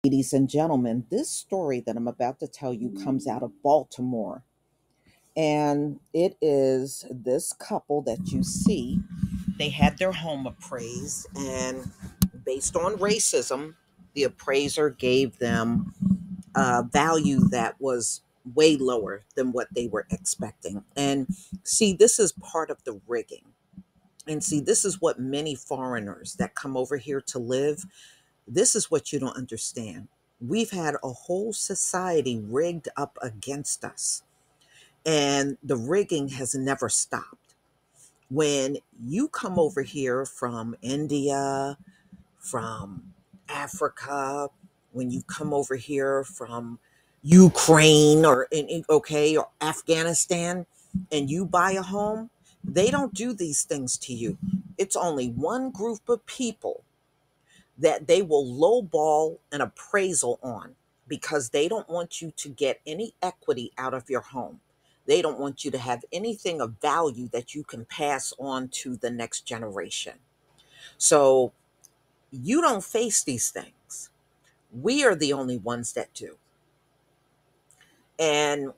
Ladies and gentlemen, this story that I'm about to tell you comes out of Baltimore. And it is this couple that you see. They had their home appraised, and based on racism, the appraiser gave them a value that was way lower than what they were expecting. And see, this is part of the rigging. And see, this is what many foreigners that come over here to live, this is what you don't understand. We've had a whole society rigged up against us, and the rigging has never stopped. When you come over here from India, from Africa, when you come over here from Ukraine okay, or Afghanistan, and you buy a home, they don't do these things to you. It's only one group of people that they will lowball an appraisal on because they don't want you to get any equity out of your home. They don't want you to have anything of value that you can pass on to the next generation. So you don't face these things. We are the only ones that do. And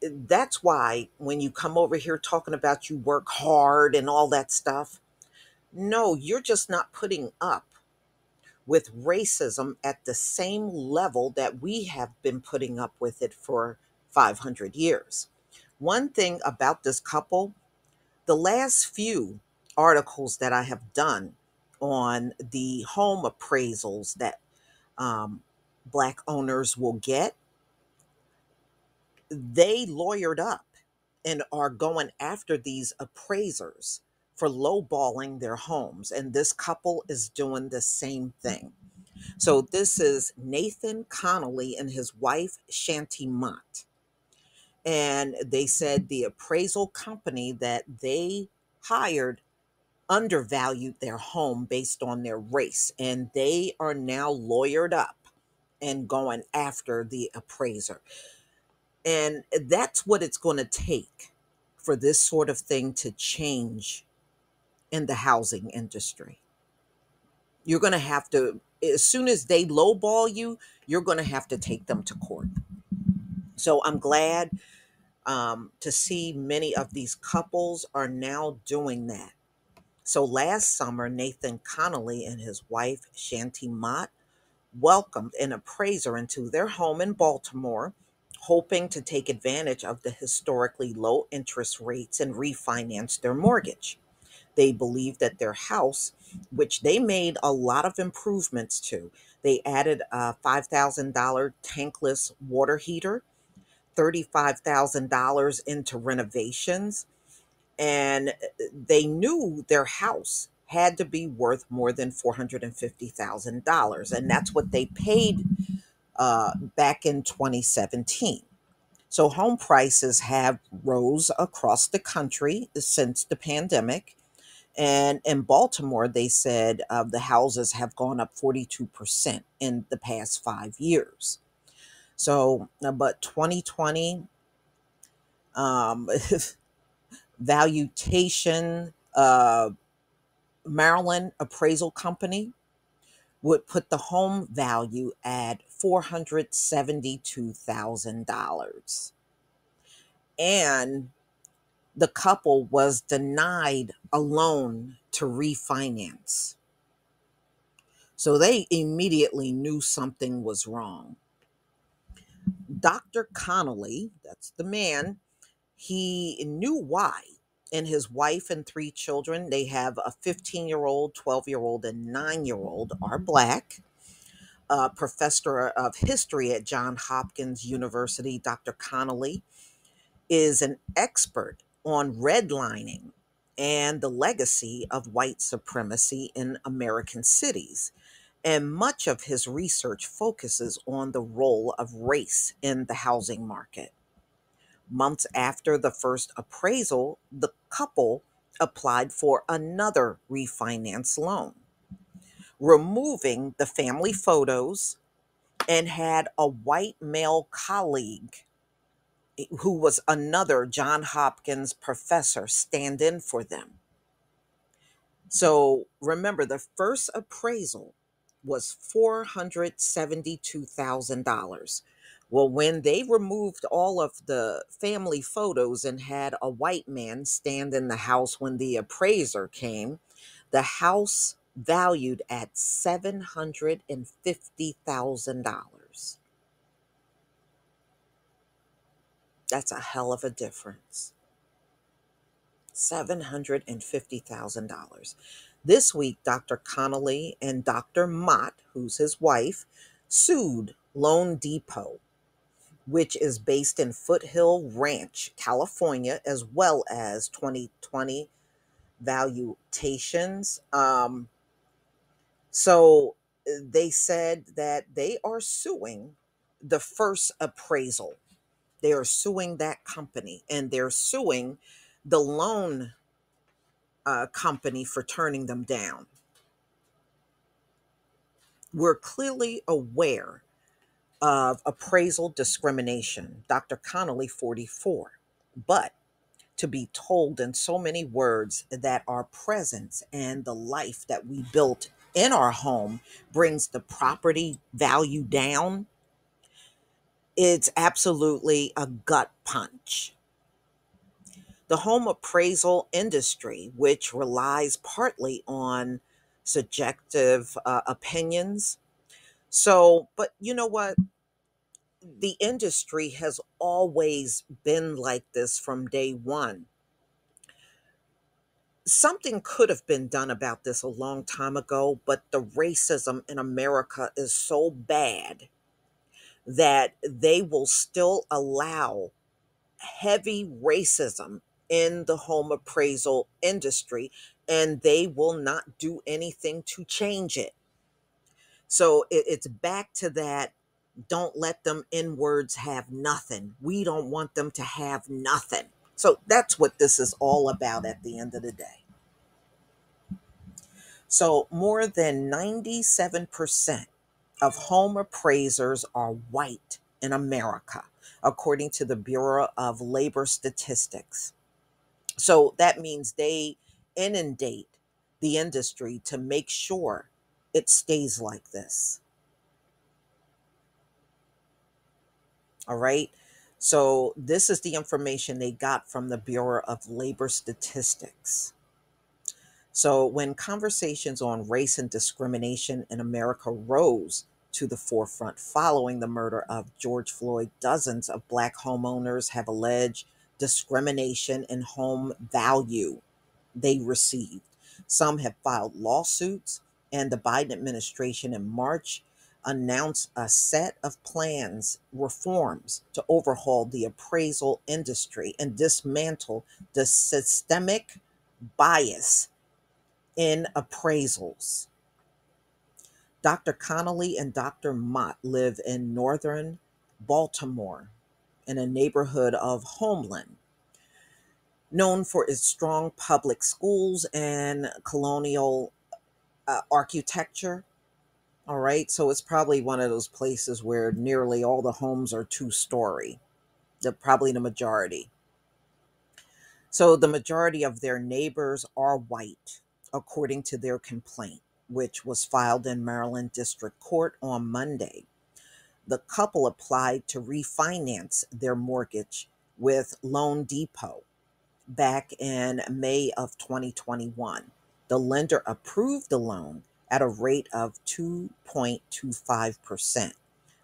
that's why when you come over here talking about you work hard and all that stuff, no, you're just not putting up with racism at the same level that we have been putting up with it for 500 years. One thing about this couple, the last few articles that I have done on the home appraisals that Black owners will get, they lawyered up and are going after these appraisers for lowballing their homes. And this couple is doing the same thing. So this is Nathan Connolly and his wife, Shanti Mott. And they said the appraisal company that they hired undervalued their home based on their race. And they are now lawyered up and going after the appraiser. And that's what it's going to take for this sort of thing to change in the housing industry. You're going to have to, as soon as they lowball you, you're going to have to take them to court. So I'm glad to see many of these couples are now doing that. So last summer, Nathan Connolly and his wife, Shanti Mott, welcomed an appraiser into their home in Baltimore, hoping to take advantage of the historically low interest rates and refinance their mortgage. They believed that their house, which they made a lot of improvements to, they added a $5,000 tankless water heater, $35,000 into renovations, and they knew their house had to be worth more than $450,000, and that's what they paid back in 2017. So home prices have rose across the country since the pandemic. And in Baltimore, they said the houses have gone up 42% in the past 5 years. So, but 2020, um, valuation, Maryland Appraisal Company would put the home value at $472,000. And the couple was denied a loan to refinance. So they immediately knew something was wrong. Dr. Connolly, that's the man, he knew why. And his wife and three children, they have a 15-year-old, 12-year-old, and 9-year-old, are Black. Professor of history at Johns Hopkins University, Dr. Connolly is an expert on redlining and the legacy of white supremacy in American cities. And much of his research focuses on the role of race in the housing market. Months after the first appraisal, the couple applied for another refinance loan, removing the family photos, and had a white male colleague who was another John Hopkins professor stand in for them. So remember, the first appraisal was $472,000. Well, when they removed all of the family photos and had a white man stand in the house when the appraiser came, the house valued at $750,000. That's a hell of a difference. $750,000. This week, Dr. Connolly and Dr. Mott, who's his wife, sued Loan Depot, which is based in Foothill Ranch, California, as well as 2020 valuations. So they said that they are suing the first appraisal. They are suing that company, and they're suing the loan company for turning them down. We're clearly aware of appraisal discrimination. Dr. Connolly, 44. But to be told in so many words that our presence and the life that we built in our home brings the property value down, it's absolutely a gut punch. The home appraisal industry, which relies partly on subjective opinions. So, but you know what? The industry has always been like this from day one. Something could have been done about this a long time ago, but the racism in America is so bad that they will still allow heavy racism in the home appraisal industry, and they will not do anything to change it. So it's back to that. Don't let them in words have nothing. We don't want them to have nothing. So that's what this is all about at the end of the day. So more than 97% of home appraisers are white in America, according to the Bureau of Labor Statistics. So that means they inundate the industry to make sure it stays like this. All right. So this is the information they got from the Bureau of Labor Statistics. So when conversations on race and discrimination in America rose to the forefront following the murder of George Floyd, dozens of Black homeowners have alleged discrimination in home value they received. Some have filed lawsuits, and the Biden administration in March announced a set of plans, reforms to overhaul the appraisal industry and dismantle the systemic bias in appraisals. Dr. Connolly and Dr. Mott live in northern Baltimore in a neighborhood of Homeland, known for its strong public schools and colonial architecture. All right, so it's probably one of those places where nearly all the homes are two-story, probably the majority. So the majority of their neighbors are white, according to their complaint, which was filed in Maryland District Court on Monday. The couple applied to refinance their mortgage with Loan Depot back in May of 2021. The lender approved the loan at a rate of 2.25%.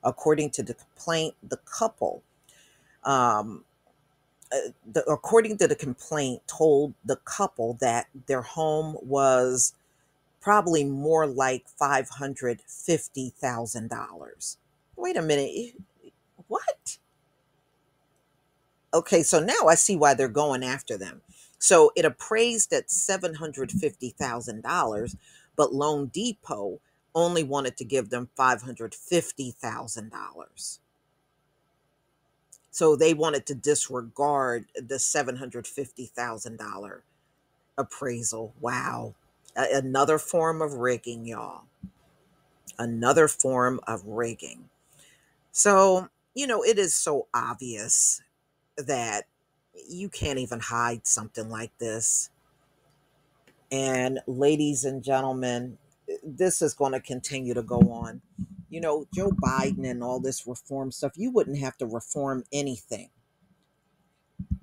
According to the complaint, the couple, um, according to the complaint, told the couple that their home was probably more like $550,000. Wait a minute. What? Okay, so now I see why they're going after them. So it appraised at $750,000, but Loan Depot only wanted to give them $550,000. So they wanted to disregard the $750,000 appraisal. Wow. Another form of rigging, y'all. Another form of rigging. So, it is so obvious that you can't even hide something like this. And ladies and gentlemen, this is going to continue to go on. You know, Joe Biden and all this reform stuff, you wouldn't have to reform anything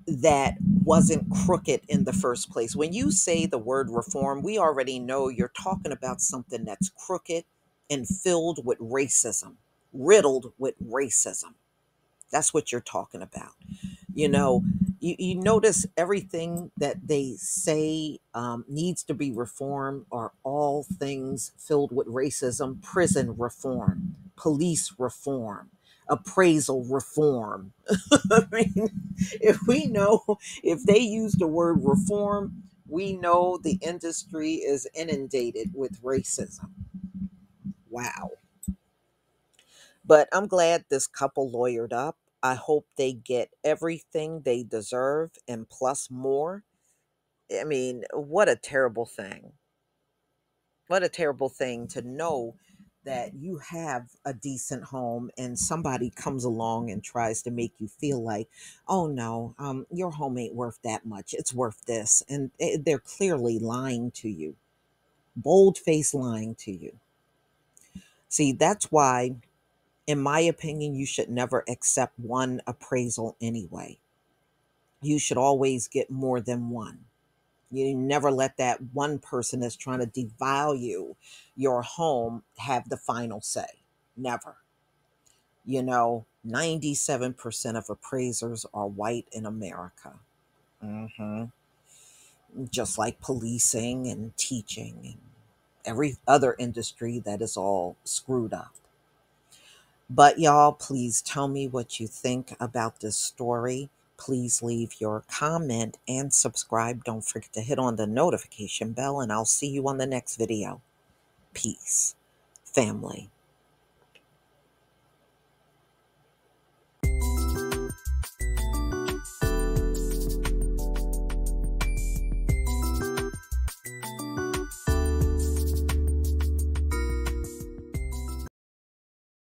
that wasn't crooked in the first place. When you say the word reform, we already know you're talking about something that's crooked and filled with racism, riddled with racism. That's what you're talking about. You know, you notice everything that they say needs to be reformed are all things filled with racism. Prison reform, police reform, appraisal reform. I mean, if they use the word reform, we know the industry is inundated with racism. Wow. But I'm glad this couple lawyered up. I hope they get everything they deserve and plus more. I mean, what a terrible thing. What a terrible thing to know that you have a decent home and somebody comes along and tries to make you feel like, oh no, your home ain't worth that much. It's worth this. And they're clearly lying to you, bold face lying to you. See, that's why, in my opinion, you should never accept one appraisal anyway. You should always get more than one. You never let that one person that's trying to devalue your home have the final say. Never. 97% of appraisers are white in America. hmm Just like policing and teaching and every other industry that is all screwed up. But y'all, please tell me what you think about this story. Please leave your comment and subscribe. Don't forget to hit on the notification bell, and I'll see you on the next video. Peace, family.